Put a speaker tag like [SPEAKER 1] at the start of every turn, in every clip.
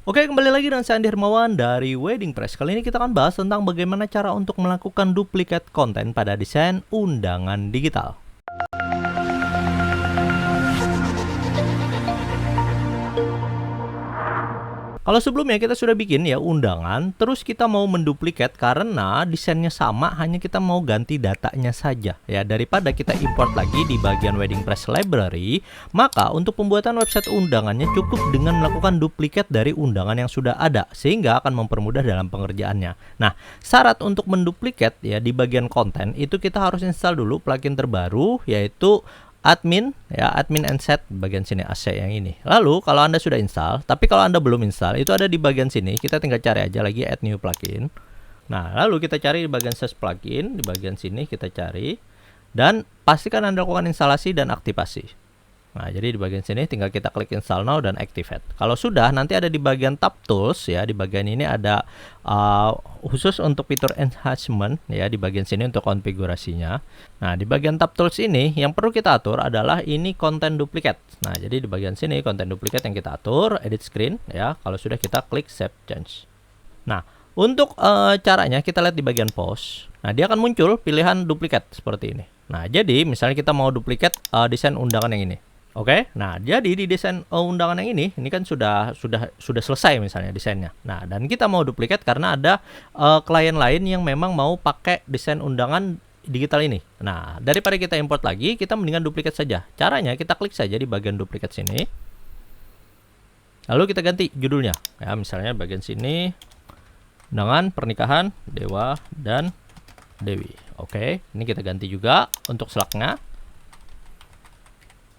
[SPEAKER 1] Oke, kembali lagi dengan saya Andi Hermawan dari Wedding Press. Kali ini kita akan bahas tentang bagaimana cara untuk melakukan duplikat konten pada desain undangan digital. Kalau sebelumnya kita sudah bikin ya undangan, terus kita mau menduplikat karena desainnya sama, hanya kita mau ganti datanya saja ya. Daripada kita import lagi di bagian Wedding Press Library, maka untuk pembuatan website undangannya cukup dengan melakukan duplikat dari undangan yang sudah ada, sehingga akan mempermudah dalam pengerjaannya. Nah, syarat untuk menduplikat ya di bagian konten itu kita harus install dulu plugin terbaru, yaitu admin ya, admin and set bagian sini AC yang ini. Lalu kalau Anda sudah install, tapi kalau Anda belum install, itu ada di bagian sini. Kita tinggal cari aja lagi add new plugin. Nah, lalu kita cari di bagian search plugin, di bagian sini kita cari dan pastikan Anda lakukan instalasi dan aktivasi. Nah, jadi di bagian sini tinggal kita klik install now dan activate. Kalau sudah, nanti ada di bagian tab tools ya, di bagian ini ada khusus untuk fitur enhancement ya, di bagian sini untuk konfigurasinya. Nah, di bagian tab tools ini yang perlu kita atur adalah ini konten duplikat. Nah, jadi di bagian sini konten duplikat yang kita atur, edit screen ya. Kalau sudah kita klik save change. Nah, untuk caranya kita lihat di bagian post. Nah, dia akan muncul pilihan duplikat seperti ini. Nah, jadi misalnya kita mau duplikat desain undangan yang ini. Oke, nah jadi di desain undangan yang ini kan sudah selesai misalnya desainnya. Nah, dan kita mau duplikat karena ada klien lain yang memang mau pakai desain undangan digital ini. Nah, daripada kita import lagi, kita mendingan duplikat saja. Caranya kita klik saja di bagian duplikat sini. Lalu kita ganti judulnya. Ya, misalnya bagian sini undangan pernikahan Dewa dan Dewi. Oke, ini kita ganti juga untuk slugnya.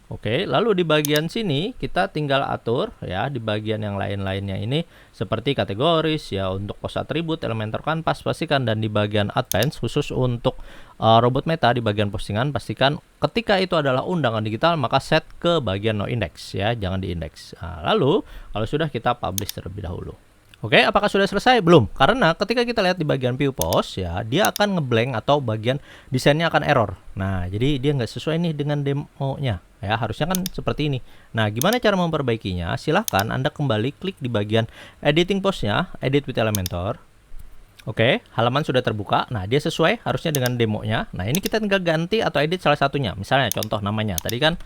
[SPEAKER 1] Oke, lalu di bagian sini kita tinggal atur ya, di bagian yang lain-lainnya ini seperti kategoris ya, untuk post atribut, Elementor Canvas pastikan, dan di bagian advance khusus untuk robot meta di bagian postingan pastikan ketika itu adalah undangan digital maka set ke bagian no index ya, jangan di index. Nah, lalu kalau sudah kita publish terlebih dahulu. Oke, apakah sudah selesai? Belum, karena ketika kita lihat di bagian view post ya, dia akan ngeblank atau bagian desainnya akan error. Nah, jadi dia nggak sesuai nih dengan demonya ya, harusnya kan seperti ini. Nah, gimana cara memperbaikinya? Silahkan Anda kembali klik di bagian editing postnya, edit with Elementor. Oke, halaman sudah terbuka. Nah, dia sesuai harusnya dengan demonya. Nah, ini kita tinggal ganti atau edit salah satunya. Misalnya contoh namanya tadi kan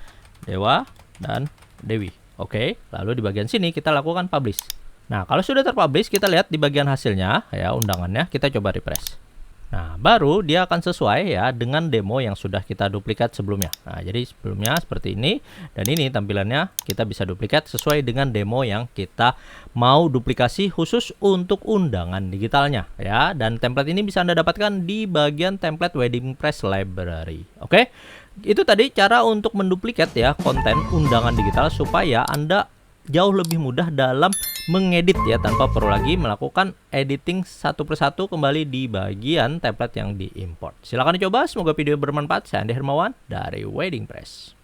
[SPEAKER 1] Dewa dan Dewi. Oke, lalu di bagian sini kita lakukan publish. Nah, kalau sudah terpublish, kita lihat di bagian hasilnya ya, undangannya, kita coba refresh. Nah, baru dia akan sesuai ya dengan demo yang sudah kita duplikat sebelumnya. Nah, jadi sebelumnya seperti ini, dan ini tampilannya kita bisa duplikat sesuai dengan demo yang kita mau duplikasi khusus untuk undangan digitalnya ya. Dan template ini bisa Anda dapatkan di bagian template Wedding Press Library. Oke, itu tadi cara untuk menduplikat ya konten undangan digital supaya Anda jauh lebih mudah dalam mengedit ya, tanpa perlu lagi melakukan editing satu persatu kembali di bagian template yang diimport. Silahkan dicoba, semoga video bermanfaat. Saya Andi Hermawan dari Wedding Press.